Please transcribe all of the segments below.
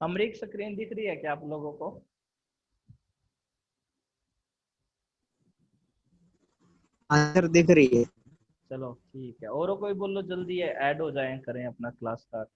Amrik screen दिख रही है क्या आप लोगों को? आंसर दिख रही है। चलो ठीक है, और कोई बोलो जल्दी ऐड हो जाए, करें अपना क्लास स्टार्ट।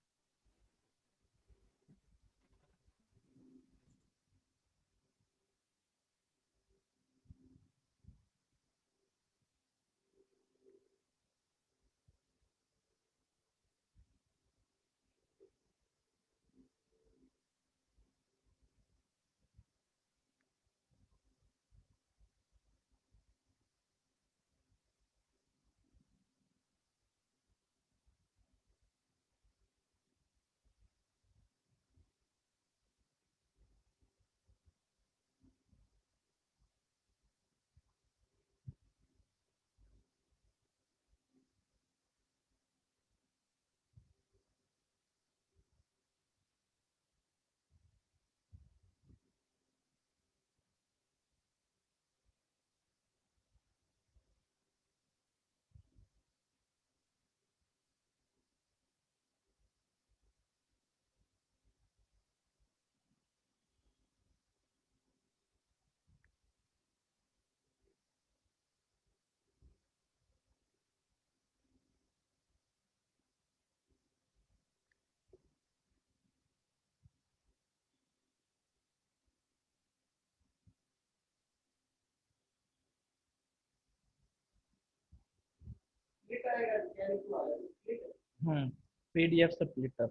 पीडीएफ सप्लिटर।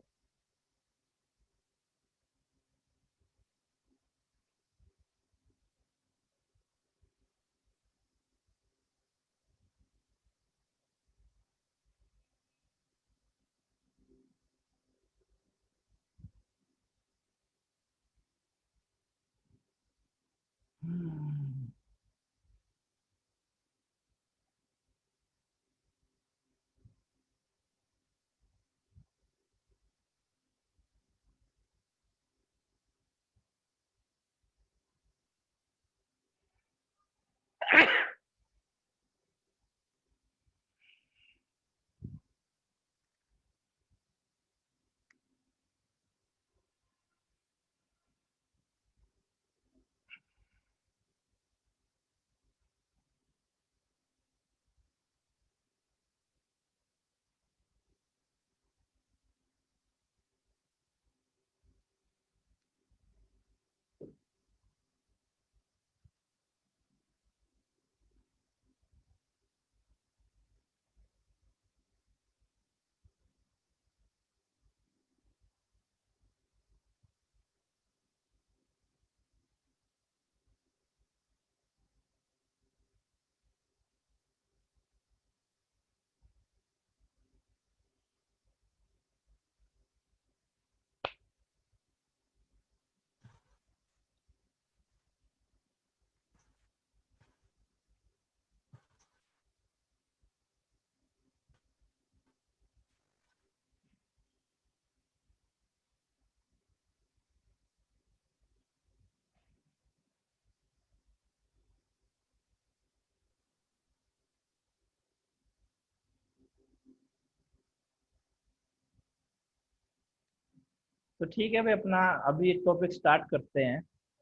तो ठीक है भाई, अपना अभी टॉपिक स्टार्ट करते हैं।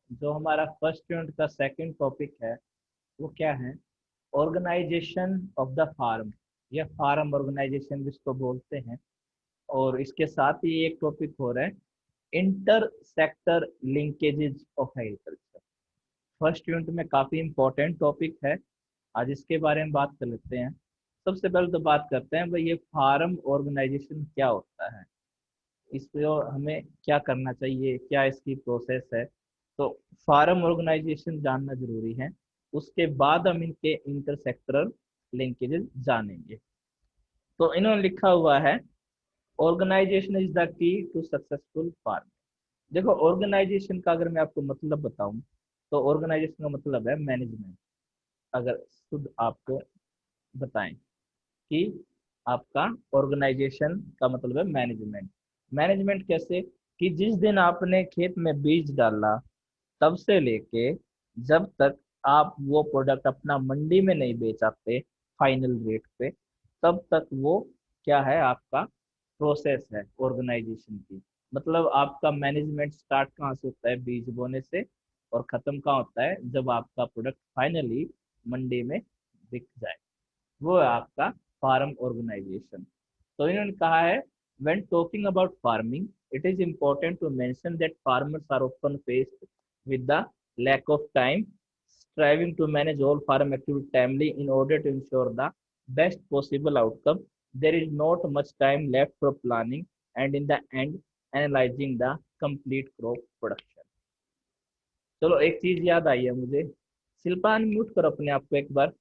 जो हमारा फर्स्ट यूनिट का सेकंड टॉपिक है वो क्या है? ऑर्गेनाइजेशन ऑफ द फार्म, या फार्म ऑर्गेनाइजेशन जिसको बोलते हैं। और इसके साथ ही एक टॉपिक हो रहा है, inter sector linkages of agriculture. First unit में काफी इंपॉर्टेंट टॉपिक है, आज इसके बारे में बात कर लेते हैं। सबसे पहले तो बात करते हैं भाई, ये फार्म ऑर्गेनाइजेशन क्या होता है, इस पे और हमें क्या करना चाहिए, क्या इसकी प्रोसेस है। तो फार्म ऑर्गेनाइजेशन जानना जरूरी है, उसके बाद हम इनके इंटरसेक्टरल लिंकेजेस जानेंगे। तो इन्होंने लिखा हुआ है, organisation is the key to successful farm. देखो, ऑर्गेनाइजेशन का अगर मैं आपको मतलब बताऊं, तो ऑर्गेनाइजेशन का मतलब है मैनेजमेंट। अगर शुद्ध आपको बताएं कि आपका ऑर्गेनाइजेशन का मतलब है मैनेजमेंट। मैनेजमेंट कैसे? कि जिस दिन आपने खेत में बीज डाला, तब से लेके जब तक आप वो प्रोडक्ट अपना मंडी में नहीं बेच आते फाइनल रेट पे, तब तक वो क्या है, आपका प्रोसेस है ऑर्गेनाइजेशन की। मतलब आपका मैनेजमेंट स्टार्ट कहाँ से होता है? बीज बोने से। और खत्म कहाँ होता है? जब आपका प्रोडक्ट फाइनली मंडी में बिक जाए, वो है आपका फार्म ऑर्गेनाइजेशन। तो इन्होंने कहा है, when talking about farming, it is important to mention that farmers are often faced with the lack of time, striving to manage all farm activity timely in order to ensure the best possible outcome. There is not much time left for planning and in the end analyzing the complete crop production. चलो, एक चीज याद आई है मुझे। Shilpa, mute करो अपने आप को एक बार।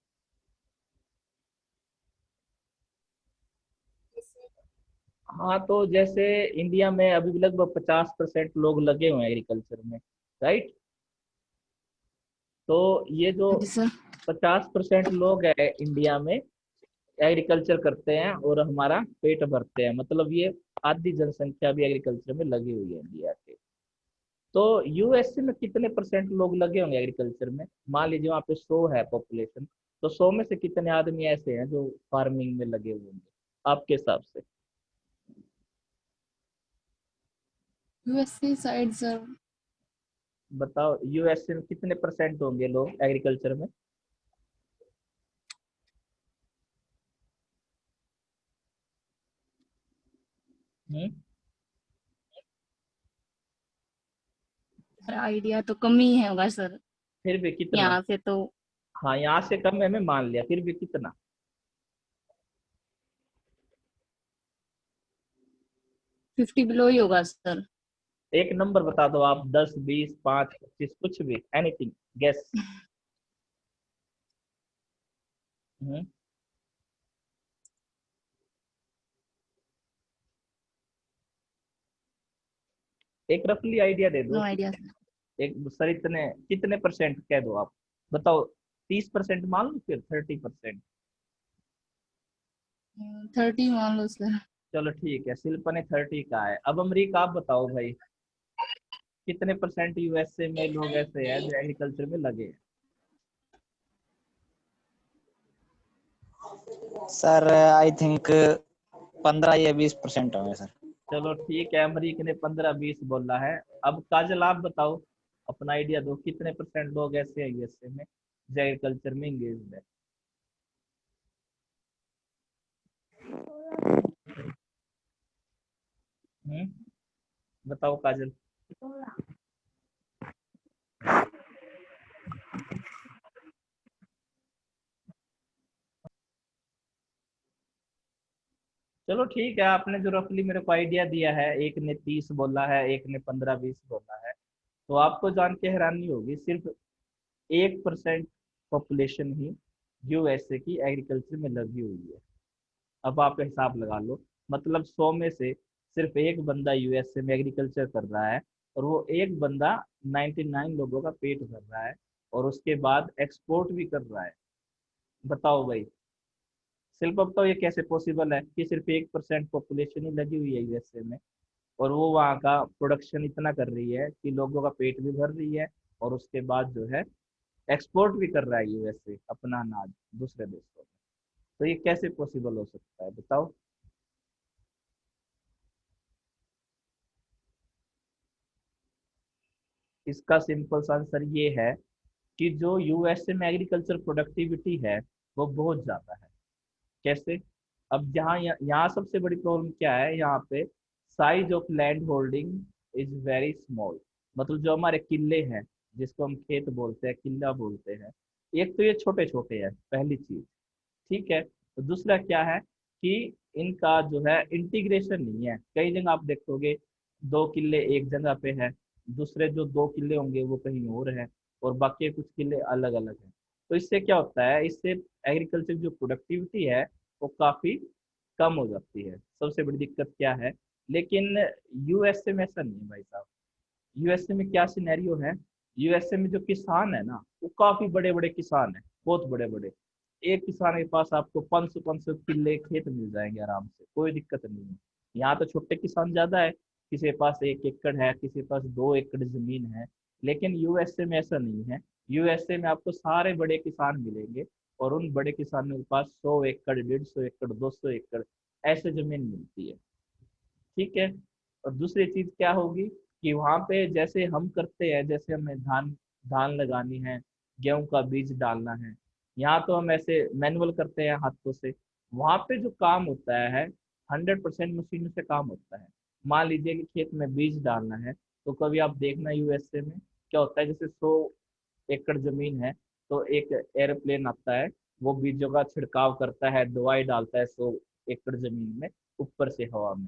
हाँ, तो जैसे इंडिया में अभी भी लगभग 50% लोग लगे हुए हैं एग्रीकल्चर में, राइट? तो ये जो जी सर। 50% लोग है इंडिया में एग्रीकल्चर करते हैं और हमारा पेट भरते हैं, मतलब ये आधी जनसंख्या भी एग्रीकल्चर में लगी हुई है इंडिया के। तो यूएसए में कितने परसेंट लोग लगे होंगे एग्रीकल्चर में? मान लीजिए वहाँ पे 100 है पॉपुलेशन, तो 100 में से कितने आदमी ऐसे हैं जो फार्मिंग में लगे हुए होंगे आपके हिसाब से? USA side sir. बताओ, यूएसए में कितने परसेंट होंगे लोग एग्रीकल्चर में? हम्म। आइडिया तो कम ही है होगा सर, फिर भी कितना? यहाँ से तो। हाँ, यहाँ से कम है, मैं मान लिया, फिर भी कितना? 50 बिलो ही होगा सर। एक नंबर बता दो आप, 10, 20, 5, 25, कुछ भी, एनीथिंग, गेस। एक रफली आइडिया दे नो दो। Idea sir. एक सर, इतने कितने परसेंट कह दो आप, बताओ। 30% मान लो, फिर 30%। 30 मान लो सर। चलो ठीक है, शिल्पा ने 30 का है। अब अमरीका आप बताओ भाई, कितने परसेंट यूएसए में लोग ऐसे हैं जो एग्रीकल्चर में लगे हैं? सर आई थिंक 15 या 20% होंगे सर। चलो ठीक है, अमरीका ने 15-20 बोला है। अब काजल आप बताओ, अपना आइडिया दो, कितने परसेंट लोग ऐसे हैं यूएसए में जो एग्रीकल्चर में इंगेज है? बताओ काजल। चलो ठीक है, आपने जो रफली मेरे को आइडिया दिया है, एक ने 30 बोला है, एक ने 15-20 बोला है, तो आपको जान के हैरानी होगी, सिर्फ 1% पॉपुलेशन ही यूएसए की एग्रीकल्चर में लगी हुई है। अब आप हिसाब लगा लो, मतलब 100 में से सिर्फ एक बंदा यूएसए में एग्रीकल्चर कर रहा है, और वो एक बंदा 99 लोगों का पेट भर रहा है, और उसके बाद एक्सपोर्ट भी कर रहा है। बताओ भाई, सिर्फ अब तो ये कैसे पॉसिबल है कि सिर्फ 1% पॉपुलेशन ही लगी हुई है यूएसए में, और वो वहाँ का प्रोडक्शन इतना कर रही है कि लोगों का पेट भी भर रही है, और उसके बाद जो है एक्सपोर्ट भी कर रहा है यूएसए अपना अनाज दूसरे देशों में। तो ये कैसे पॉसिबल हो सकता है, बताओ। इसका सिंपल सा आंसर ये है कि जो यूएसए में एग्रीकल्चर प्रोडक्टिविटी है वो बहुत ज़्यादा है। कैसे? अब जहाँ यहाँ सबसे बड़ी प्रॉब्लम क्या है, यहाँ पे size of land holding is very small. मतलब जो हमारे किले हैं, जिसको हम खेत बोलते हैं, किला बोलते हैं, एक तो ये छोटे छोटे हैं, पहली चीज। ठीक है, तो दूसरा क्या है कि इनका जो है इंटीग्रेशन नहीं है। कई जगह आप देखोगे 2 किले एक जगह पे है, दूसरे जो 2 किले होंगे वो कहीं और है, और बाकी कुछ किले अलग अलग हैं। तो इससे क्या होता है, इससे एग्रीकल्चर जो प्रोडक्टिविटी है वो काफी कम हो जाती है। सबसे बड़ी दिक्कत क्या है, लेकिन यूएसए में ऐसा नहीं है भाई साहब। यूएसए में क्या सिनेरियो है, यूएसए में जो किसान है ना, वो काफी बड़े बड़े किसान है, बहुत बड़े बड़े। एक किसान के पास आपको 500-500 किले खेत मिल जाएंगे आराम से, कोई दिक्कत नहीं है। यहाँ तो छोटे किसान ज्यादा है, किसी के पास 1 एकड़ है, किसी के पास 2 एकड़ जमीन है। लेकिन यूएसए में ऐसा नहीं है। यूएसए में आपको सारे बड़े किसान मिलेंगे, और उन बड़े किसानों के पास 100 एकड़, 150 एकड़, 200 एकड़ ऐसे जमीन मिलती है। ठीक है, और दूसरी चीज क्या होगी कि वहां पे जैसे हम करते हैं, जैसे हमें धान धान लगानी है, गेहूं का बीज डालना है, यहाँ तो हम ऐसे मैनुअल करते हैं हाथों से। वहां पे जो काम होता है 100% मशीनों से काम होता है। मान लीजिए कि खेत में बीज डालना है, तो कभी आप देखना यूएसए में क्या होता है, जैसे 100 एकड़ जमीन है, तो एक एयरप्लेन आता है, वो बीजों का छिड़काव करता है, दवाई डालता है 100 एकड़ जमीन में, ऊपर से हवा में।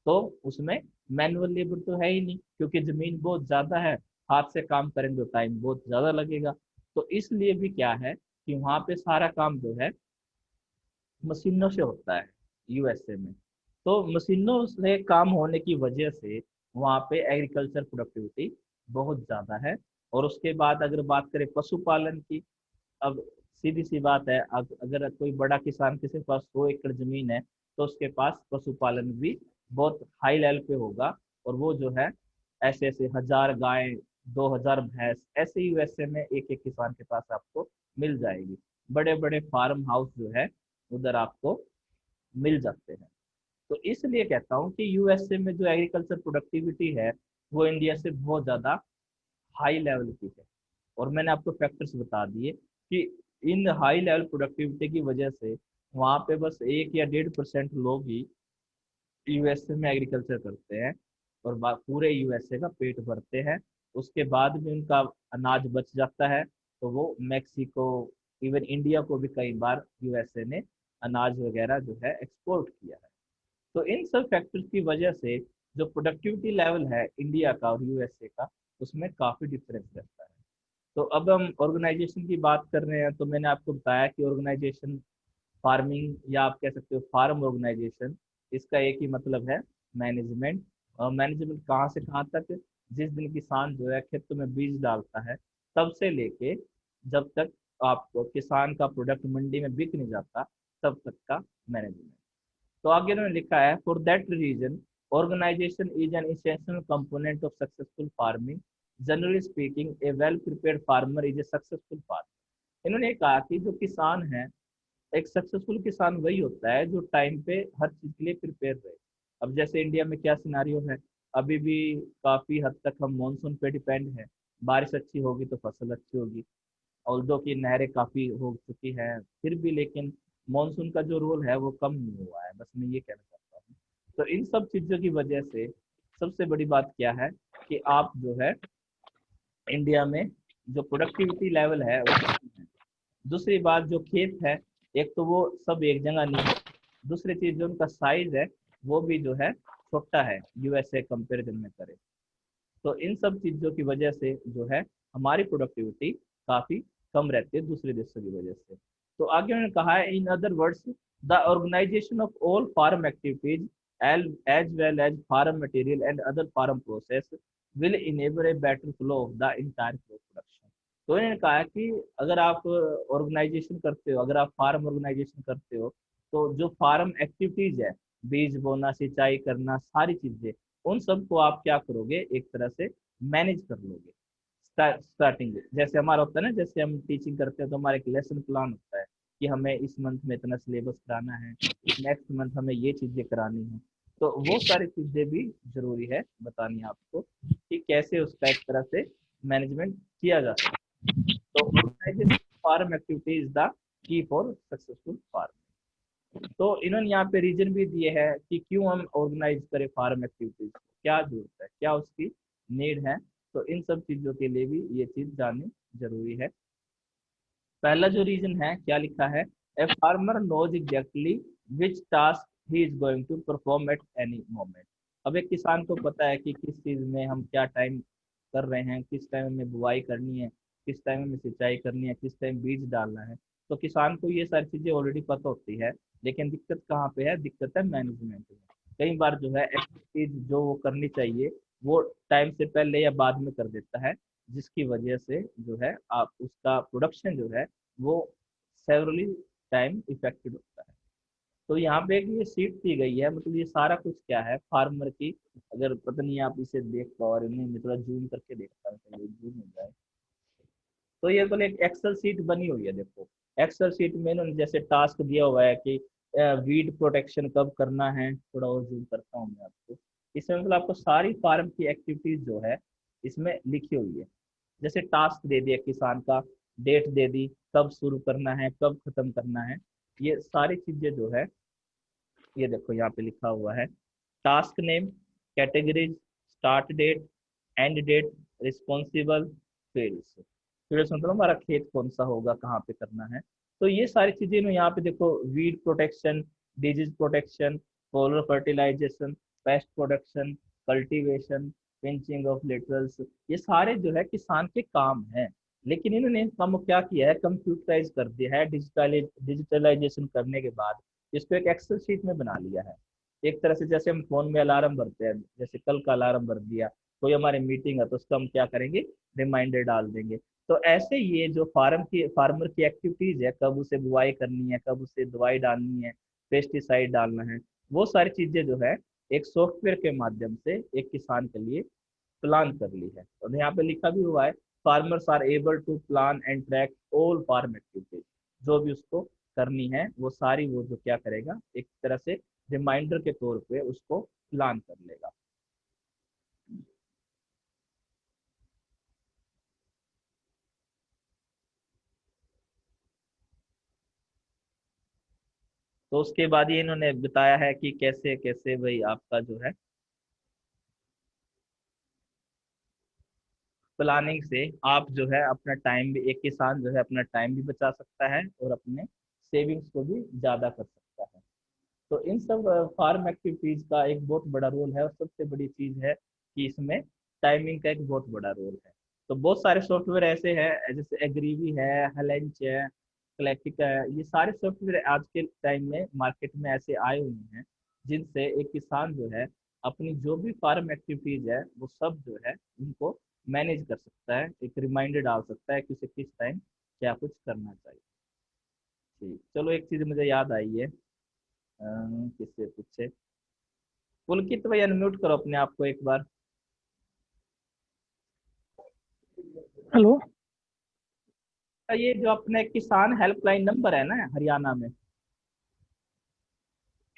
तो उसमें मैनुअल लेबर तो है ही नहीं, क्योंकि जमीन बहुत ज्यादा है, हाथ से काम करेंगे तो टाइम बहुत ज्यादा लगेगा। तो इसलिए भी क्या है कि वहां पे सारा काम जो है मशीनों से होता है यूएसए में। तो मशीनों से काम होने की वजह से वहाँ पे एग्रीकल्चर प्रोडक्टिविटी बहुत ज़्यादा है। और उसके बाद अगर बात करें पशुपालन की, अब सीधी सी बात है, अगर कोई बड़ा किसान किसी के पास 100 एकड़ जमीन है, तो उसके पास पशुपालन भी बहुत हाई लेवल पे होगा। और वो जो है ऐसे ऐसे 1000 गाय, 2000 भैंस, ऐसे ही वैसे में एक एक किसान के पास आपको मिल जाएगी। बड़े बड़े फार्म हाउस जो है उधर आपको मिल जाते हैं। तो इसलिए कहता हूँ कि यूएसए में जो एग्रीकल्चर प्रोडक्टिविटी है वो इंडिया से बहुत ज़्यादा हाई लेवल की है। और मैंने आपको फैक्टर्स बता दिए कि इन हाई लेवल प्रोडक्टिविटी की वजह से वहाँ पे बस 1 या 1.5% लोग ही यूएसए में एग्रीकल्चर करते हैं, और पूरे यूएसए का पेट भरते हैं। उसके बाद भी उनका अनाज बच जाता है, तो वो मैक्सिको, इवन इंडिया को भी कई बार यूएसए ने अनाज वगैरह जो है एक्सपोर्ट किया है। तो इन सब फैक्टर्स की वजह से जो प्रोडक्टिविटी लेवल है इंडिया का और यूएसए का, उसमें काफी डिफरेंस रहता है। तो अब हम ऑर्गेनाइजेशन की बात कर रहे हैं, तो मैंने आपको बताया कि ऑर्गेनाइजेशन फार्मिंग, या आप कह सकते हो फार्म ऑर्गेनाइजेशन, इसका एक ही मतलब है मैनेजमेंट। और मैनेजमेंट कहाँ से कहाँ तक? जिस दिन किसान जो है खेतों में बीज डालता है तब से लेके जब तक आपको किसान का प्रोडक्ट मंडी में बिक नहीं जाता, तब तक का मैनेजमेंट। तो आगे उन्होंने लिखा है, for that reason organisation is an essential component of successful farming. Generally speaking a well prepared farmer is a successful farmer. इन्होंने कहा कि जो किसान है, एक सक्सेसफुल किसान वही होता है जो टाइम पे हर चीज के लिए प्रिपेयर रहे। अब जैसे इंडिया में क्या सिनारियो है, अभी भी काफी हद तक हम मानसून पे डिपेंड है। बारिश अच्छी होगी तो फसल अच्छी होगी, ऑल्दो की नहरें काफी हो चुकी हैं, फिर भी लेकिन मानसून का जो रोल है वो कम नहीं हुआ है, बस मैं ये कहना चाहता हूँ। तो इन सब चीजों की वजह से सबसे बड़ी बात क्या है कि आप जो है इंडिया में जो प्रोडक्टिविटी लेवल है वो कम है। दूसरी बात, जो खेत है, एक तो वो सब एक जगह नहीं है। दूसरी चीज, जो उनका साइज है वो भी जो है छोटा है यूएसए कंपेरिजन में करें। तो इन सब चीजों की वजह से जो है हमारी प्रोडक्टिविटी काफी कम रहती है दूसरे देशों की वजह से। तो आगे उन्होंने कहा है, in other words the organisation of all farm activities as well as farm material and other farm process will enable a better flow of the entire production. तो इन्होंने कहा कि अगर आप ऑर्गेनाइजेशन करते हो, अगर आप फार्म ऑर्गेनाइजेशन करते हो, तो जो फार्म एक्टिविटीज है, बीज बोना, सिंचाई करना, सारी चीजें, उन सबको आप क्या करोगे, एक तरह से मैनेज कर लोगे। स्टार्टिंग जैसे हमारा होता है ना, जैसे हम टीचिंग करते हैं तो हमारा एक लेसन प्लान होता है कि हमें इस मंथ में इतना सिलेबस कराना है, नेक्स्ट मंथ हमें ये चीजें करानी है। तो वो सारी चीजें भी जरूरी है बतानी आपको कि कैसे उसका एक तरह से मैनेजमेंट किया जा सकता है। तो organisation farm activity is the key for successful farm. तो इन्होंने यहाँ पे रीजन भी दिए है कि क्यों हम ऑर्गेनाइज करें फार्म एक्टिविटीज, क्या जरूरत है, क्या उसकी नीड है। तो इन सब चीजों के लिए भी ये चीज जाननी जरूरी है। पहला जो रीजन है, क्या लिखा है, a farmer knows exactly which task he is going to perform at any moment. अब एक किसान को पता है कि किस चीज में हम क्या टाइम कर रहे हैं, किस टाइम में बुआई करनी है, किस टाइम में सिंचाई करनी है, किस टाइम बीज डालना है। तो किसान को ये सारी चीजें ऑलरेडी पता होती है, लेकिन दिक्कत कहाँ पे है, दिक्कत है मैनेजमेंट में। कई बार जो है एक्टिविटीज जो वो करनी चाहिए वो टाइम से पहले या बाद में कर देता है, जिसकी वजह से जो है आप उसका प्रोडक्शन जो है वो सेवरली टाइम इफेक्टेड होता है। तो यहाँ पे एक ये सीट दी गई है, मतलब ये सारा कुछ क्या है फार्मर की, अगर पता नहीं आप इसे देख पाओ, और इन्हें मैं थोड़ा जूम करके देखता हूँ, चलिए जूम हो जाए। तो ये तो एक एक्सेल सीट बनी हुई है, देखो एक्सेल सीट में इन्होंने जैसे टास्क दिया हुआ है कि वीड प्रोटेक्शन कब करना है, थोड़ा और जूम करता हूँ मैं आपको। इसमें मतलब आपको सारी फार्म की एक्टिविटीज जो है इसमें लिखी हुई है। जैसे टास्क दे दिया किसान का, डेट दे दी, कब शुरू करना है, कब खत्म करना है, ये सारी चीजें जो है ये देखो यहाँ पे लिखा हुआ है। Task name, categories, start date, end date, responsible, fields. Fields मतलब हमारा खेत कौन सा होगा, कहाँ पे करना है। तो ये सारी चीजें ना यहाँ पे देखो, weed protection, disease protection, solar fertilisation, pest production, cultivation, pinching off laterals, ये सारे जो है किसान के काम हैं। लेकिन इन्होंने काम क्या किया है, कंप्यूटराइज कर दिया है, डिजिटलाइजेशन करने के बाद इसको एक एक्सेल शीट में बना लिया है। एक तरह से जैसे हम फोन में अलार्म भरते हैं, जैसे कल का अलार्म भर दिया, कोई हमारी मीटिंग है तो उसका हम क्या करेंगे, रिमाइंडर डाल देंगे। तो ऐसे ये जो फार्मर की एक्टिविटीज है, कब उसे बुआई करनी है, कब उसे दवाई डालनी है, पेस्टिसाइड डालना है, वो सारी चीजें जो है एक सॉफ्टवेयर के माध्यम से एक किसान के लिए प्लान कर ली है। और यहाँ पे लिखा भी हुआ है, farmers are able to plan and track all farm activities. जो भी उसको करनी है वो सारी, वो जो क्या करेगा, एक तरह से रिमाइंडर के तौर पे उसको प्लान कर लेगा। तो उसके बाद ये इन्होंने बताया है कि कैसे कैसे भाई आपका जो है प्लानिंग से आप जो है अपना टाइम भी, एक किसान जो है अपना टाइम भी बचा सकता है और अपने सेविंग्स को भी ज्यादा कर सकता है। तो इन सब फार्म एक्टिविटीज का एक बहुत बड़ा रोल है, और सबसे बड़ी चीज है कि इसमें टाइमिंग का एक बहुत बड़ा रोल है। तो बहुत सारे सॉफ्टवेयर ऐसे हैं, जैसे एग्रीवी है, हेलेंच है, क्लैटिका है, ये सारे सॉफ्टवेयर आज के टाइम में मार्केट में ऐसे आए हुए हैं जिनसे एक किसान जो है अपनी जो भी फार्म एक्टिविटीज है वो सब जो है उनको मैनेज कर सकता है, एक रिमाइंडर डाल सकता है कि उसे किस टाइम क्या कुछ करना चाहिए। ठीक, चलो एक चीज मुझे याद आई है, किससे पूछे, पुलकित भाई अनम्यूट करो अपने आप को एक बार। हेलो। ये जो अपने किसान हेल्पलाइन नंबर है ना हरियाणा में,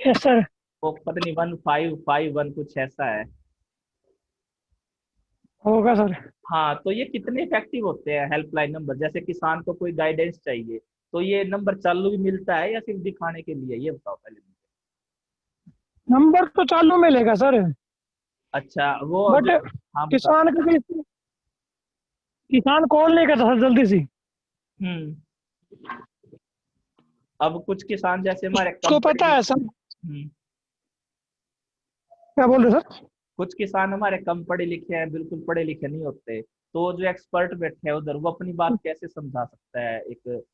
यस सर। वो पता नहीं 1551 कुछ ऐसा है। होगा सर। हाँ, तो ये कितने इफेक्टिव होते हैं हेल्पलाइन नंबर? जैसे किसान को कोई गाइडेंस चाहिए, तो ये नंबर चालू भी मिलता है या सिर्फ दिखाने के लिए, ये बताओ पहले मुझे। नंबर तो चालू मिलेगा सर, अच्छा, वो बट जो, हाँ बताओ। किसान को किसान कॉल नहीं करता सर जल्दी से। हम्म। अब कुछ किसान जैसे हमारे उसको पता है सर। क्या बोल रहे सर? कुछ किसान हमारे कम पढ़े लिखे हैं, बिल्कुल पढ़े लिखे नहीं होते, तो जो एक्सपर्ट बैठे हैं उधर, वो अपनी बात कैसे समझा सकता है एक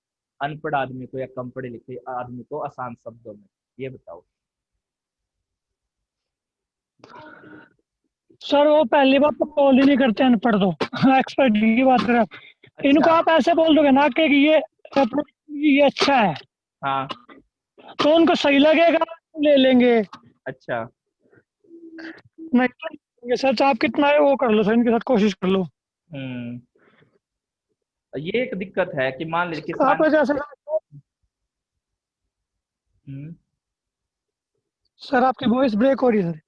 अनपढ़ आदमी को या कम पढ़े लिखे आदमी को आसान शब्दों में, ये बताओ। सर वो पहली बात तो कॉल ही नहीं करते अनपढ़ तो। एक्सपर्ट की बात करें, इनको अच्छा। आप ऐसे बोल दोगे ना कि ये अच्छा है, हाँ। तो उनको सही लगेगा, ले लेंगे। अच्छा। नहीं तो नहीं लेंगे सर, आप कितना है वो कर लो सर, इनके साथ कोशिश कर लो। हम्म। ये एक दिक्कत है कि मान लीजिए आप किसान। जैसे हम्म। सर आपकी वॉइस ब्रेक हो रही है सर।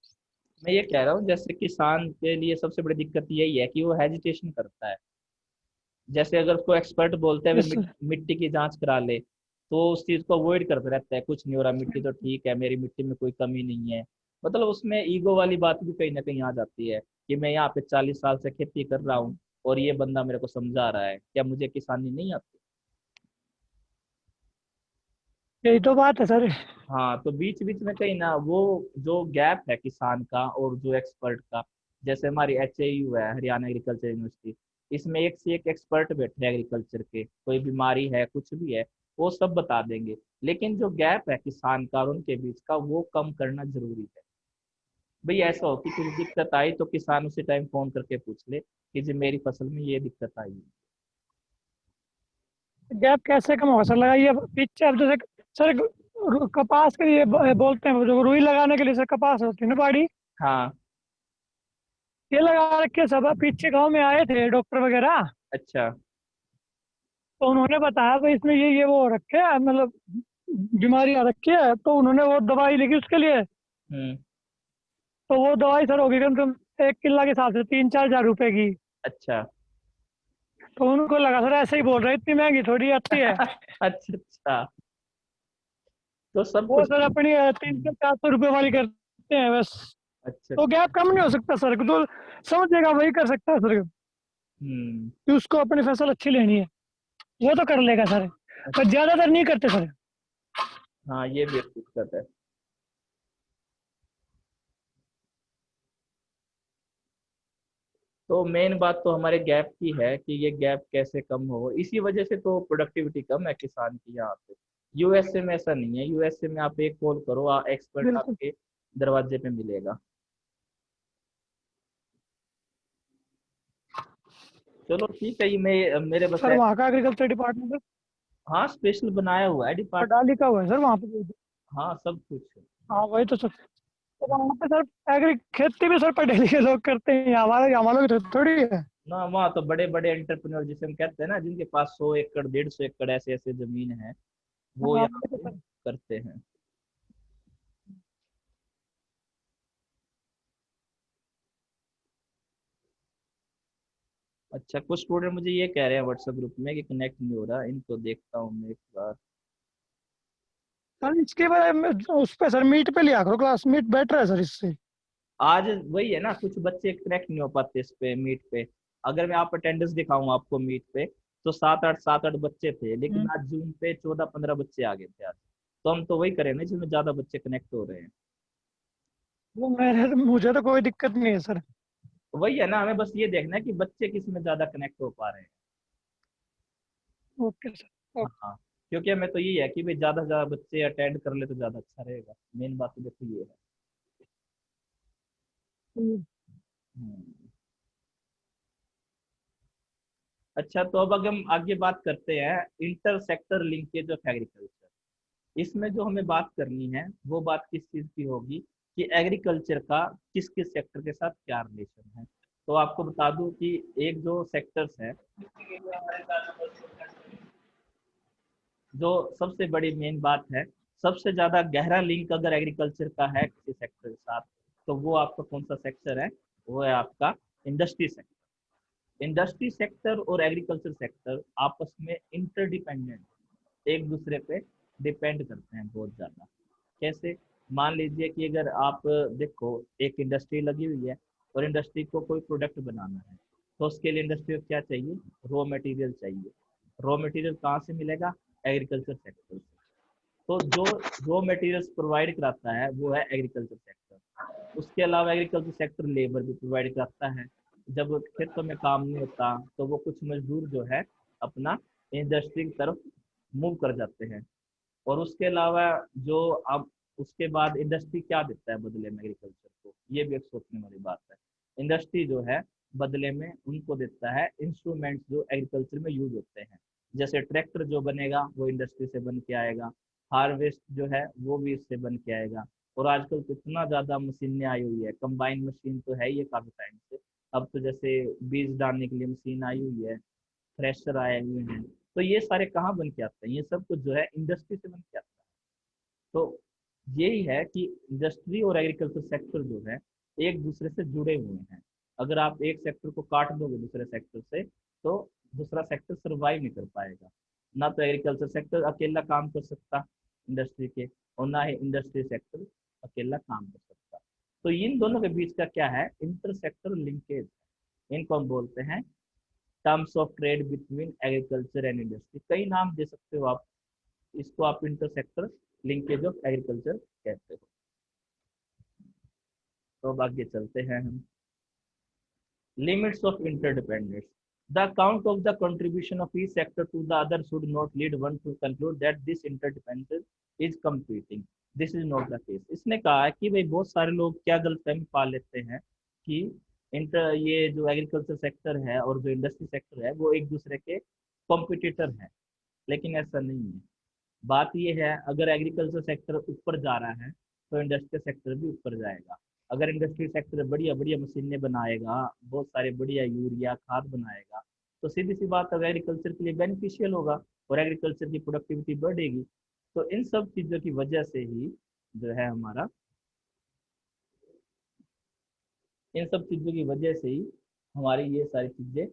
मैं ये कह रहा हूँ, जैसे किसान के लिए सबसे बड़ी दिक्कत यही है कि वो हेजिटेशन करता है। जैसे अगर उसको एक्सपर्ट बोलते हैं यस "भी सर। मिट्टी की जांच करा ले", तो उस चीज को अवॉइड करता रहता है, कुछ नहीं हो रहा, मिट्टी तो ठीक है, मेरी मिट्टी में कोई कमी नहीं है। मतलब उसमें ईगो वाली बात भी कहीं ना कहीं आ जाती है कि मैं यहाँ पे 40 साल से खेती कर रहा हूँ और ये बंदा मेरे को समझा रहा है, क्या मुझे किसानी नहीं आती? यही तो बात है सर। हाँ, तो बीच बीच में कहीं ना वो जो गैप है किसान का और जो एक्सपर्ट का, जैसे हमारी HAU है, हरियाणा एग्रीकल्चर यूनिवर्सिटी, इसमें एक से एक एक्सपर्ट बैठे हैं एग्रीकल्चर के, कोई बीमारी है कुछ भी है वो सब बता देंगे, लेकिन जो गैप है किसान का और उनके बीच का वो कम करना जरूरी है। भाई ऐसा हो कि कुछ दिक्कत आई तो किसान उसी टाइम फोन करके पूछ ले कि जी मेरी फसल में ये दिक्कत आई है। गैप कैसे कम होगा सर? लगाइए पीछे अब जैसे सर कपास के लिए बोलते हैं, जो रुई लगाने के लिए सर कपास होती है ना पहाड़ी, हाँ। ये लगा रखे सब। पीछे गांव में आए थे डॉक्टर वगैरह, अच्छा। तो उन्होंने बताया भाई इसमें ये वो हो रखे है, मतलब बीमारी आ रखी है, तो उन्होंने वो दवाई लिखी उसके लिए। हम्म। तो वो दवाई सर होगी कम से कम 1 किलो के हिसाब से 3-4 हज़ार रुपए की। अच्छा। तो उनको लगा सर ऐसे ही बोल रहे इतनी महंगी थोड़ी आती है। अच्छा अच्छा, तो सब वो कुछ। सर अपनी 300-400 रुपए वाली करते हैं बस। अच्छा तो अच्छा। गैप कम नहीं हो सकता सर, तो समझेगा वही कर सकता है सर, हम्म। कि उसको अपनी फसल अच्छी लेनी है, वो तो कर लेगा सर, पर ज्यादातर नहीं करते सर। हाँ, ये भी एक दिक्कत है। तो मेन बात तो हमारे गैप की है कि ये गैप कैसे कम हो, इसी वजह से तो प्रोडक्टिविटी कम है किसान की यहाँ पे। USA में ऐसा नहीं है, USA में आप एक कॉल करो, एक्सपर्ट बिल्कुल आपके दरवाजे पे मिलेगा। चलो ठीक है, ये मैं मेरे बस सर, है। वहाँ का एग्रीकल्चर डिपार्टमेंट हाँ, स्पेशल बनाया हुआ है डिपार्टमेंट। पटाली का हुआ है सर वहाँ पे। हाँ, सब कुछ है। हाँ वही तो सर। तो वहाँ पे सर एग्री खेती भी सर पढ़े लिखे लोग करते हैं, हमारे लोग तो थोड़ी है। ना, वहाँ तो बड़े बड़े एंटरप्रेन्योर जिसे हम कहते हैं ना, जिनके पास 100 एकड़ 150 एकड़ ऐसे ऐसे जमीन है, वो हाँ यहाँ वही तो पे सर। करते हैं। अच्छा, कुछ स्टूडेंट मुझे ये कह रहे हैं व्हाट्सएप ग्रुप में कि कनेक्ट नहीं हो रहा, इनको देखता हूँ मैं एक बार। सर इसके बारे में उस पे सर मीट पे लिया करो क्लास, मीट बेटर है सर इससे। आज वही है ना, कुछ बच्चे कनेक्ट नहीं हो पाते इस पे मीट पे। अगर मैं आप अटेंडेंस दिखाऊं आपको मीट पे, तो 7-8 बच्चे थे, लेकिन हम्म। आज जूम पे 14-15 बच्चे आ गए थे आज। तो हम तो वही करें ना जिसमें ज्यादा बच्चे कनेक्ट हो रहे हैं। वो मुझे तो कोई दिक्कत नहीं है सर। वही है ना, हमें बस ये देखना है कि बच्चे किस में ज्यादा कनेक्ट हो पा रहे हैं। Okay sir. हाँ, क्योंकि हमें तो यही है कि भाई ज्यादा से ज्यादा बच्चे अटेंड कर ले तो ज्यादा अच्छा रहेगा, मेन बात तो देखो ये है। ओके। हम्म। अच्छा, तो अब अगर हम आगे बात करते हैं inter sector linkage of agriculture. इसमें जो हमें बात करनी है वो बात किस चीज की होगी कि एग्रीकल्चर का किस किस सेक्टर के साथ क्या रिलेशन है। तो आपको बता दूं कि एक जो सेक्टर्स है, जो सबसे बड़ी मेन बात है, सबसे ज्यादा गहरा लिंक अगर एग्रीकल्चर का है किसी सेक्टर के साथ, तो वो आपका कौन सा सेक्टर है? वो है आपका इंडस्ट्री सेक्टर। इंडस्ट्री सेक्टर और एग्रीकल्चर सेक्टर आपस में इंटरडिपेंडेंट, एक दूसरे पे डिपेंड करते हैं बहुत ज्यादा। कैसे? मान लीजिए कि अगर आप देखो, एक इंडस्ट्री लगी हुई है और इंडस्ट्री को कोई प्रोडक्ट बनाना है, तो उसके लिए इंडस्ट्री को क्या चाहिए? रॉ मटेरियल चाहिए। रॉ मटेरियल कहाँ से मिलेगा? एग्रीकल्चर सेक्टर से। तो जो रॉ मटेरियल्स प्रोवाइड कराता है वो है एग्रीकल्चर सेक्टर। उसके अलावा एग्रीकल्चर सेक्टर लेबर भी प्रोवाइड कराता है। जब खेतों में काम नहीं होता तो वो कुछ मजदूर जो है अपना इंडस्ट्री की तरफ मूव कर जाते हैं। और उसके अलावा जो अब उसके बाद इंडस्ट्री क्या देता है बदले में एग्रीकल्चर को, ये भी एक सोचने वाली बात है। इंडस्ट्री जो है बदले में उनको देता है इंस्ट्रूमेंट्स जो एग्रीकल्चर में यूज होते हैं। जैसे ट्रैक्टर जो बनेगा वो इंडस्ट्री से बन के आएगा, हार्वेस्ट जो है वो भी इससे बन के आएगा। और आजकल तो इतना ज्यादा मशीनें आई हुई है, कंबाइन मशीन तो है ही है काफी टाइम से। अब तो जैसे बीज डालने के लिए मशीन आई हुई है, थ्रेशर आए हुए हैं। तो ये सारे कहाँ बन के आते हैं? ये सब कुछ जो है इंडस्ट्री से बन के आता है। तो यही है कि इंडस्ट्री और एग्रीकल्चर सेक्टर जो है एक दूसरे से जुड़े हुए हैं। अगर आप एक सेक्टर को काट दोगे दूसरे सेक्टर से, तो दूसरा सेक्टर सरवाइव नहीं कर पाएगा। ना तो एग्रीकल्चर सेक्टर अकेला काम कर सकता इंडस्ट्री के, और ना ही इंडस्ट्री सेक्टर अकेला काम कर सकता। तो इन दोनों के बीच का क्या है? Inter sector linkage. इनको हम बोलते हैं terms of trade between agriculture and industry. कई नाम दे सकते हो आप इसको, आप इंटरसेक्टर लिंकेज ऑफ एग्रीकल्चर कहते हो। तो अब आगे चलते हैं हम। Limits of interdependence. The account of the contribution of each sector to the other should not lead one to conclude that this interdependence is competing. This is not the case. इसने कहा है कि भाई बहुत सारे लोग क्या गलतफहमी पा लेते हैं कि इंटर ये जो एग्रीकल्चर सेक्टर है और जो इंडस्ट्री सेक्टर है वो एक दूसरे के कॉम्पिटिटर हैं। लेकिन ऐसा नहीं है। बात यह है, अगर एग्रीकल्चर सेक्टर ऊपर जा रहा है तो इंडस्ट्रियल सेक्टर भी ऊपर जाएगा। अगर इंडस्ट्रियल सेक्टर बढ़िया बढ़िया मशीनें बनाएगा, बहुत सारे बढ़िया यूरिया खाद बनाएगा, तो सीधी सी बात है एग्रीकल्चर के लिए बेनिफिशियल होगा और एग्रीकल्चर की प्रोडक्टिविटी बढ़ेगी। तो इन सब चीज़ों की वजह से ही जो है हमारा, इन सब चीज़ों की वजह से ही हमारी ये सारी चीज़ें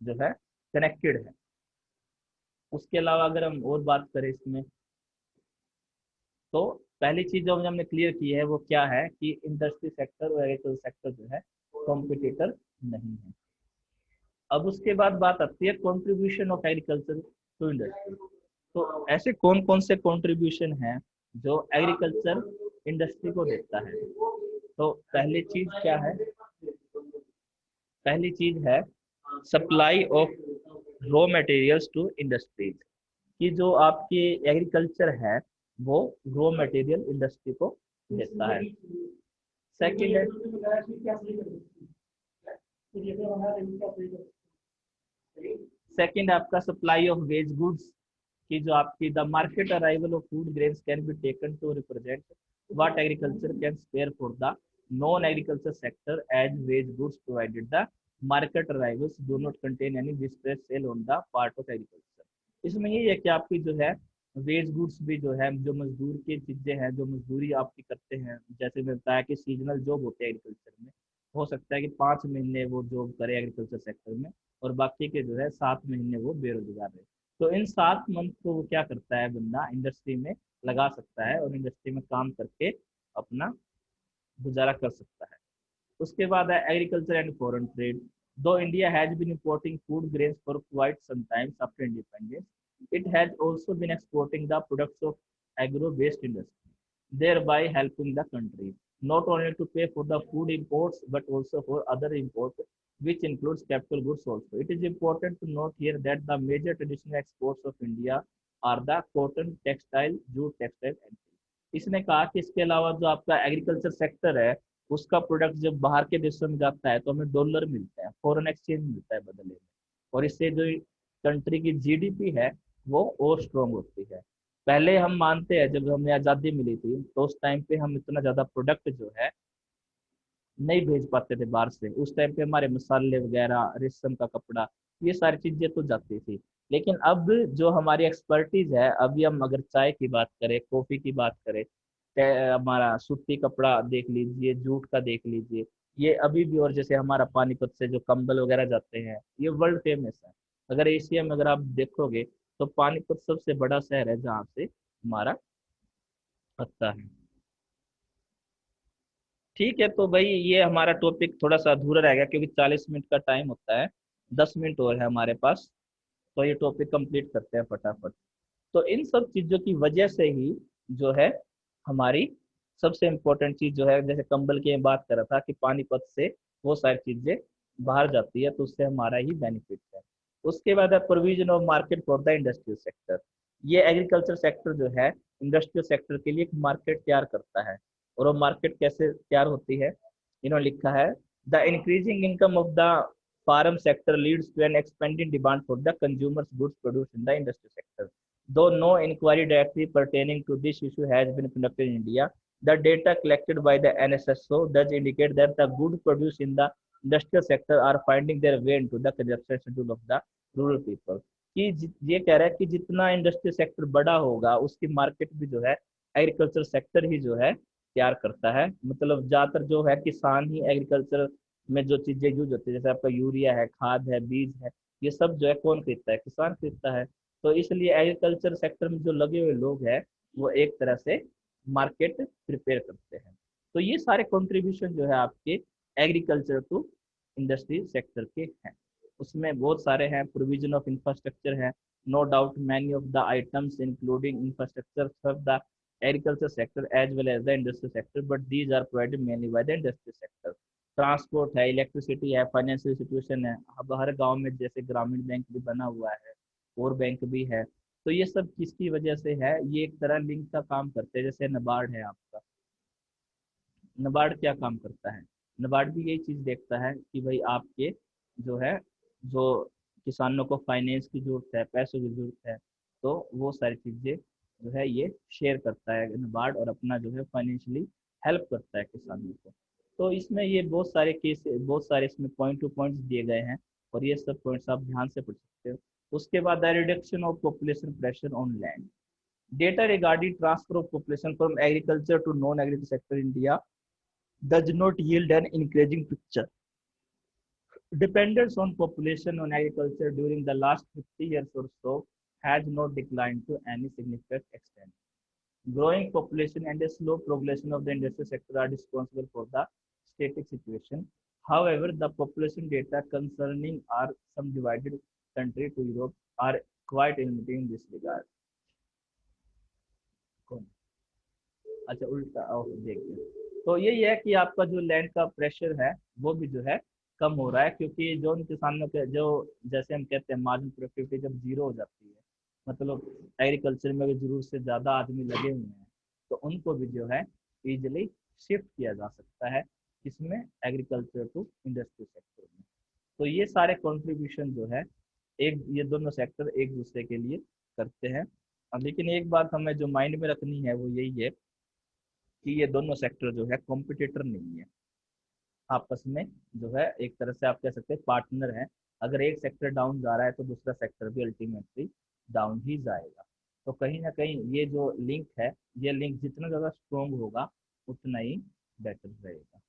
जो है कनेक्टेड है। उसके अलावा अगर हम और बात करें इसमें, तो पहली चीज जो हमने क्लियर की है वो क्या है कि इंडस्ट्री सेक्टर और एग्रीकल्चर सेक्टर जो है कॉम्पिटिटर नहीं है। अब उसके बाद बात आती है contribution of agriculture to industry. तो ऐसे कौन कौन से कंट्रीब्यूशन हैं जो एग्रीकल्चर इंडस्ट्री को देता है? तो पहली चीज क्या है? पहली चीज है supply of raw materials to industries. कि जो आपकी एग्रीकल्चर है वो रॉ मटेरियल इंडस्ट्री को देता है। सेकंड है, सेकंड आपका सप्लाई ऑफ वेज गुड्स। की जो आपकी the market arrival of food grains can be taken to represent what agriculture can spare for the non agriculture sector as wage goods provided the market arrivals do not contain any distress sale on the part of agriculture. इसमें ये है कि आपकी जो है veg goods भी जो है, जो मजदूर की चीजें हैं, जो मजदूरी आपकी करते हैं, जैसे मैंने बताया कि सीजनल जॉब होते हैं एग्रीकल्चर में। हो सकता है कि 5 महीने वो जॉब करे एग्रीकल्चर सेक्टर में और बाकी के जो है 7 महीने वो बेरोजगार रहे। तो इन 7 मंथ को वो क्या करता है, बंदा इंडस्ट्री में लगा सकता है और इंडस्ट्री में काम करके अपना गुजारा कर सकता है। उसके बाद है agriculture and foreign trade. Though India has been importing food grains for quite some time after independence, it has also been exporting the products of agro-based industry, thereby helping the country not only to pay for the food imports but also for other imports, which includes capital goods also. It is important to note here that the major traditional exports of India are the cotton, textile, jute, textile and tea. इसने कहा कि इसके अलावा जो आपका agriculture sector है उसका product जब बाहर के देशों में जाता है तो हमें डॉलर मिलते हैं, फॉरेन एक्सचेंज मिलता है बदले में, और इससे जो कंट्री की जीडीपी है वो और स्ट्रोंग होती है। पहले हम मानते हैं जब हमें आज़ादी मिली थी तो उस टाइम पे हम इतना ज़्यादा प्रोडक्ट जो है नहीं भेज पाते थे बाहर से। उस टाइम पे हमारे मसाले वगैरह, रेशम का कपड़ा, ये सारी चीज़ें तो जाती थी। लेकिन अब जो हमारी एक्सपर्टीज है, अभी हम अगर चाय की बात करें, कॉफ़ी की बात करें, हमारा सूती कपड़ा देख लीजिए, जूट का देख लीजिए, ये अभी भी, और जैसे हमारा पानीपत से जो कंबल वगैरह जाते हैं ये वर्ल्ड फेमस है। अगर एशिया में अगर आप देखोगे तो पानीपत सबसे बड़ा शहर है जहाँ से हमारा आता है। ठीक है, तो भाई ये हमारा टॉपिक थोड़ा सा अधूरा रह गया क्योंकि 40 मिनट का टाइम होता है, 10 मिनट और है हमारे पास, तो ये टॉपिक कंप्लीट करते हैं फटाफट। तो इन सब चीज़ों की वजह से ही जो है हमारी सबसे इम्पोर्टेंट चीज़ जो है, जैसे कंबल की मैं बात कर रहा था कि पानीपत से वो सारी चीज़ें बाहर जाती है तो उससे हमारा ही बेनिफिट है। उसके बाद है provision of market for the industrial sector. ये एग्रीकल्चर सेक्टर जो है इंडस्ट्रियल सेक्टर के लिए एक मार्केट तैयार करता है। और वो मार्केट कैसे तैयार होती है, इन्होंने लिखा है the increasing income of the farm sector leads to an expanding demand for the consumers goods produced in the industry sector. Though no inquiry directly pertaining to this issue has been conducted in India, the data collected by the NSSO does indicate that the goods produced in the industrial sector are finding their way into the consumption schedule of the rural people. कि ये कह रहा है कि जितना industrial sector बड़ा होगा उसकी मार्केट भी जो है एग्रीकल्चर सेक्टर ही जो है तैयार करता है। मतलब ज्यादातर जो है किसान ही एग्रीकल्चर में जो चीजें यूज होती है, जैसे आपका यूरिया है, खाद है, बीज है, ये सब जो है कौन खरीदता है, किसान खरीदता है। तो इसलिए एग्रीकल्चर सेक्टर में जो लगे हुए लोग हैं वो एक तरह से मार्केट प्रिपेयर करते हैं। तो ये सारे कंट्रीब्यूशन जो है आपके एग्रीकल्चर टू इंडस्ट्री सेक्टर के हैं। उसमें बहुत सारे हैं, प्रोविजन ऑफ इंफ्रास्ट्रक्चर है, no doubt many of the items including infrastructure serve the agriculture sector as well as the industrial sector, but these are provided mainly by the industrial sector. Transport है, electricity है, financial situation है। अब हर गांव में जैसे ग्रामीण bank भी बना हुआ है और बैंक भी है, तो ये सब किसकी वजह से है, ये एक तरह लिंक का काम करते हैं। जैसे नबार्ड है आपका, नबार्ड क्या काम करता है, नबार्ड भी यही चीज़ देखता है कि भाई आपके जो है, जो किसानों को फाइनेंस की जरूरत है, पैसों की जरूरत है, तो वो सारी चीज़ें जो है ये शेयर करता है नबार्ड, और अपना जो है फाइनेंशियली हेल्प करता है किसानों को। तो इसमें ये बहुत सारे केस, बहुत सारे इसमें पॉइंट टू पॉइंट्स दिए गए हैं और ये सब पॉइंट्स आप ध्यान से पढ़ सकते हो। उसके बाद the reduction of population pressure on land, data regarding transfer of population from agriculture to non agriculture sector India does not yield an encouraging picture. Dependence on population on agriculture during the last 50 years or so has not declined to any significant extent. Growing population and a slow progression of the industrial sector are responsible for the static situation. However, the population data concerning our some divided country to Europe are quite limiting in this regard. अच्छा उल्टा देखिए, तो यही है कि आपका जो land का प्रेशर है वो भी जो है कम हो रहा है, क्योंकि जो उन किसानों के जो, जैसे हम कहते हैं मार्जिन प्रोडक्टिविटी जब जीरो हो जाती है, मतलब एग्रीकल्चर में अगर जरूरत से ज़्यादा आदमी लगे हुए हैं तो उनको भी जो है इजीली शिफ्ट किया जा सकता है इसमें एग्रीकल्चर टू इंडस्ट्री सेक्टर में। तो ये सारे कॉन्ट्रीब्यूशन जो है एक, ये दोनों सेक्टर एक दूसरे के लिए करते हैं। लेकिन एक बात हमें जो माइंड में रखनी है वो यही है कि ये दोनों सेक्टर जो है कॉम्पिटिटर नहीं है, आपस में जो है एक तरह से आप कह सकते हैं पार्टनर है। अगर एक सेक्टर डाउन जा रहा है तो दूसरा सेक्टर भी अल्टीमेटली डाउन ही जाएगा। तो कहीं ना कहीं ये जो लिंक है, ये लिंक जितना ज़्यादा स्ट्रोंग होगा उतना ही बेटर रहेगा।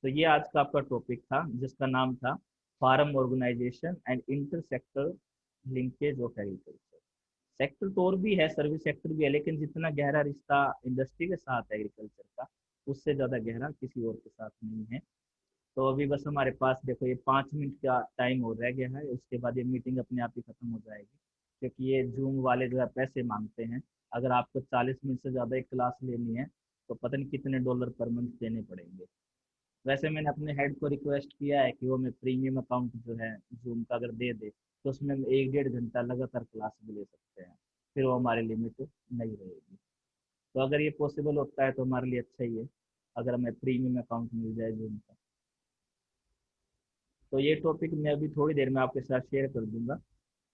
तो ये आज का आपका टॉपिक था जिसका नाम था farm organisation and inter sector linkage of agriculture. Sector तो और भी है, सर्विस सेक्टर भी है, लेकिन जितना गहरा रिश्ता इंडस्ट्री के साथ एग्रीकल्चर का उससे ज़्यादा गहरा किसी और के साथ नहीं है। तो अभी बस हमारे पास देखो ये 5 मिनट का टाइम हो रह गया है, उसके बाद ये मीटिंग अपने आप ही खत्म हो जाएगी, क्योंकि ये जूम वाले जो है पैसे मांगते हैं अगर आपको 40 मिनट से ज़्यादा एक क्लास लेनी है तो पता नहीं कितने डॉलर पर मंथ देने पड़ेंगे। वैसे मैंने अपने हेड को रिक्वेस्ट किया है कि वो मैं प्रीमियम अकाउंट जो है जूम का अगर दे दे तो उसमें हम 1-1.5 घंटा लगातार क्लास भी ले सकते हैं, फिर वो हमारी लिमिट नहीं रहेगी। तो अगर ये पॉसिबल होता है तो हमारे लिए अच्छा ही है, अगर हमें प्रीमियम अकाउंट मिल जाए जूम का। तो ये टॉपिक मैं अभी थोड़ी देर में आपके साथ शेयर कर दूंगा,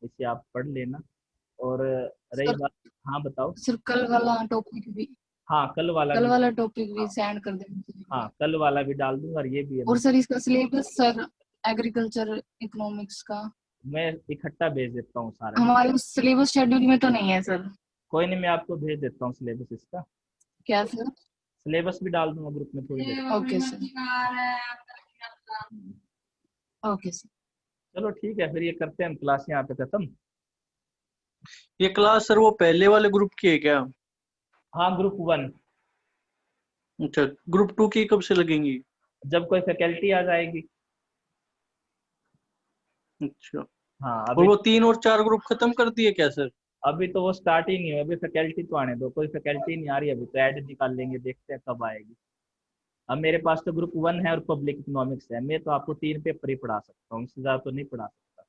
इसे आप पढ़ लेना। और रही सर बात, हाँ बताओ। सर कल वाला टॉपिक भी हाँ कल भी, वाला टॉपिक भी हाँ सेंड कर देना हाँ मुझे। कल वाला भी डाल दूंगा और ये भी और अभी सर इसका सिलेबस सर एग्रीकल्चर इकोनॉमिक्स का मैं इकट्ठा भेज देता हूँ सारा। हमारे सिलेबस शेड्यूल में तो नहीं है सर। कोई नहीं, मैं आपको भेज देता हूँ सिलेबस इसका, क्या सर? सिलेबस भी डाल दूंगा ग्रुप में थोड़ी देर। Okay sir. Hmm, okay sir. चलो ठीक है, फिर ये करते हैं हम क्लास यहाँ पे खत्म। ये क्लास सर वो पहले वाले ग्रुप की है क्या? हाँ ग्रुप 1, अच्छा, ग्रुप 2 की कब से लगेंगी? जब कोई फैकल्टी आ जाएगी। अच्छा, हाँ और अभी, वो 3 और 4 ग्रुप खत्म कर दिए क्या सर? अभी तो वो स्टार्ट ही नहीं हुआ, अभी फैकल्टी तो आने दो, कोई फैकल्टी नहीं आ रही अभी, तो ऐड निकाल लेंगे, देखते हैं कब आएगी। अब मेरे पास तो ग्रुप 1 है और पब्लिक इकोनॉमिक्स है, मैं तो आपको 3 पेपर ही पढ़ा सकता हूँ, उससे ज़्यादा तो नहीं पढ़ा सकता।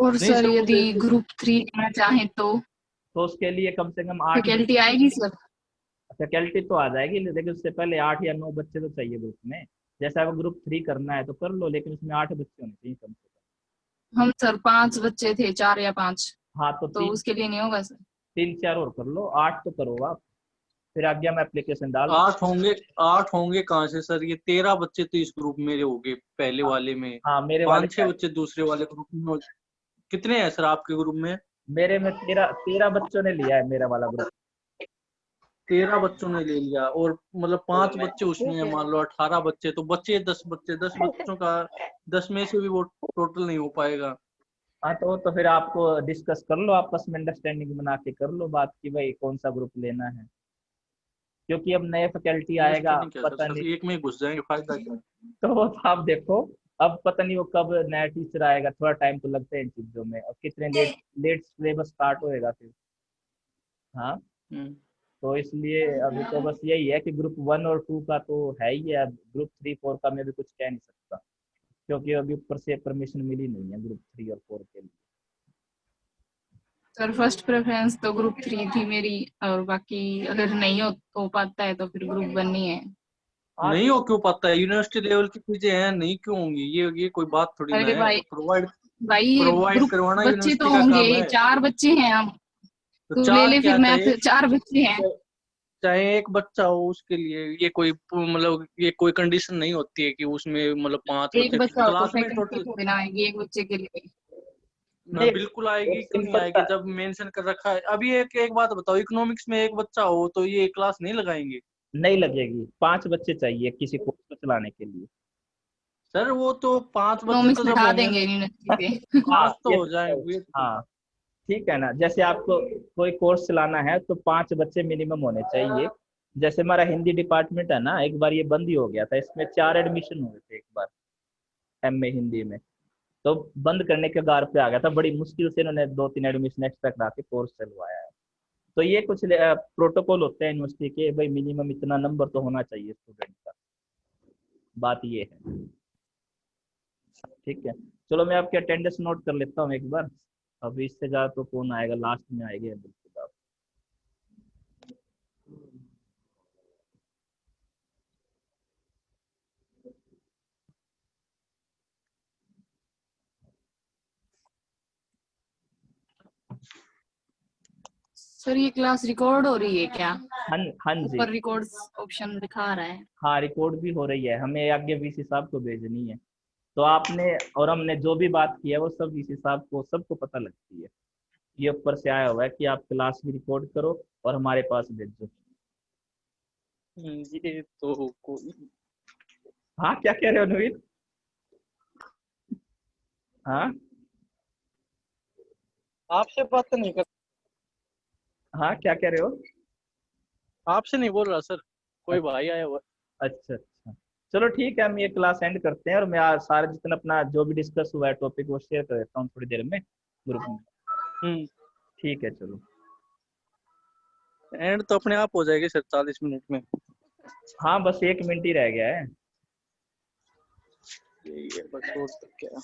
और नहीं सर सर, वो यदि जैसे ग्रुप 3 करना चाहें तो तो उसके लिए कम से कम 8 फैकल्टी आएगी सर? फैकल्टी तो आ जाएगी, लेकिन उससे पहले 8 या 9 बच्चे तो चाहिए ग्रुप में। जैसे आपको ग्रुप 3 करना है तो कर लो, लेकिन उसमें 8 बच्चे होने चाहिए कम से हम सर 5 बच्चे थे, 4 या 5, कम। हाँ तो तो उसके लिए नहीं होगा सर? 3-4 और कर लो, 8 तो करो आप, फिर आगे हम एप्लीकेशन डाल दें। 8 होंगे कहाँ से सर? ये 13 बच्चे तो इस ग्रुप में होंगे पहले हाँ वाले में, हाँ, मेरे वाले 5-6 बच्चे दूसरे वाले ग्रुप में कितने हैं सर आपके ग्रुप में? मेरे में 13 बच्चों ने लिया है मेरा वाला ग्रुप। 13 बच्चों ने ले लिया, और मतलब 5 बच्चे उसमें हैं, मान लो 18 बच्चे, तो बच्चे 10 बच्चे, 10 बच्चों का 10 में से भी वो टोटल नहीं हो पाएगा। हाँ तो फिर आपको डिस्कस कर लो, आपस में अंडरस्टैंडिंग बना के कर लो बात कि भाई कौन सा ग्रुप लेना है, क्योंकि अब नए फैकल्टी आएगा अंडरस्टैंडिंग क्या सर, पता नहीं। सब एक में ही घुस जाएंगे, फायदा क्या? तो वो तो आप देखो, अब पता नहीं वो कब नया टीचर आएगा, थोड़ा टाइम तो लगता है इन चीजों में, और कितने लेट लेट सिलेबस स्टार्ट होएगा फिर। हाँ हम्म। तो इसलिए अभी तो बस यही है कि ग्रुप 1 और 2 का तो है ही है, अब ग्रुप 3-4 का मैं भी कुछ कह नहीं सकता, क्योंकि अभी ऊपर से परमिशन मिली नहीं है ग्रुप 3 और 4 के लिए। सर फर्स्ट प्रेफरेंस तो ग्रुप 3 थी मेरी, और बाकी अगर नहीं हो पाता है तो फिर ग्रुप 1 ही है। हाँ नहीं हो क्यों पाता है? यूनिवर्सिटी लेवल की चीजें हैं, नहीं क्यों होंगी? ये कोई बात थोड़ी ना अरे है, भाई, प्रोवाइड भाई प्रोवाइड ग्रुप करवाना बच्चे तो यूनिवर्सिटी का होंगे, काम है। 4 बच्चे हैं हम, तो तू ले 4 ले फिर क्या, मैथ, 4 बच्चे हैं। चाहे एक बच्चा हो, उसके लिए ये कोई मतलब ये कोई कंडीशन नहीं होती है कि उसमें मतलब 5 एक बच्चे बच्चा हो तो क्लास में फैकल्टी टोटल। थोड़ी ना आएगी एक बच्चे के लिए। ना नहीं, बिल्कुल एक आएगी, क्यों नहीं सिंपल आएगी? सा, जब मेंशन कर रखा है। अभी एक एक बात बताओ, इकोनॉमिक्स में एक बच्चा हो तो ये क्लास नहीं लगाएंगे? नहीं लगेगी, 5 बच्चे चाहिए किसी कोर्स को चलाने के लिए। सर वो तो 5 बच्चे इकोनॉमिक्स तो जब बिठा होंगे देंगे यूनिवर्सिटी पे। हाँ पास तो ये हो तो, जाएंगे। हाँ ठीक है ना, जैसे आपको कोई कोर्स चलाना है तो 5 बच्चे मिनिमम होने चाहिए। जैसे हमारा हिंदी डिपार्टमेंट है ना, एक बार ये बंद ही हो गया था, इसमें 4 एडमिशन हुए थे एक बार, एमए हिंदी में। तो बंद करने के गार पे आ गया था, बड़ी मुश्किल से इन्होंने 2-3 एडमिशन एक्स्ट्रा करा के कोर्स चलवाया है। तो ये कुछ प्रोटोकॉल होते हैं यूनिवर्सिटी के, भाई मिनिमम इतना नंबर तो होना चाहिए स्टूडेंट का, बात ये है। ठीक है, चलो मैं आपके अटेंडेंस नोट कर लेता हूँ एक बार, अभी इससे ज़्यादा तो कौन आएगा, लास्ट में आएगा बिल्कुल आप। सर ये क्लास रिकॉर्ड हो रही है क्या? हाँ हाँ जी, ऊपर रिकॉर्ड्स ऑप्शन दिखा रहा है। हाँ रिकॉर्ड भी हो रही है, हमें आगे वीसी साहब को भेजनी है। तो आपने और हमने जो भी बात की है वो सब वीसी साहब को सबको पता लगती है, ये ऊपर से आया हुआ है कि आप क्लास भी रिकॉर्ड करो और हमारे पास भेजो। ये तो कोई हाँ क्या कह रहे हो नवीन? हाँ आपसे बात नहीं कर, हाँ क्या कह रहे हो? आपसे नहीं बोल रहा सर, कोई अच्छा भाई आया हुआ। अच्छा अच्छा। चलो ठीक है, हम ये क्लास एंड करते हैं, और मैं आज सारा जितना अपना जो भी डिस्कस हुआ है टॉपिक वो शेयर कर देता हूँ थोड़ी देर में ग्रुप में। हम्म। ठीक है चलो। एंड तो अपने आप हो जाएगी सर 40 मिनट में। हाँ बस 1 मिनट ही रह गया है। यही है बस, और क्या।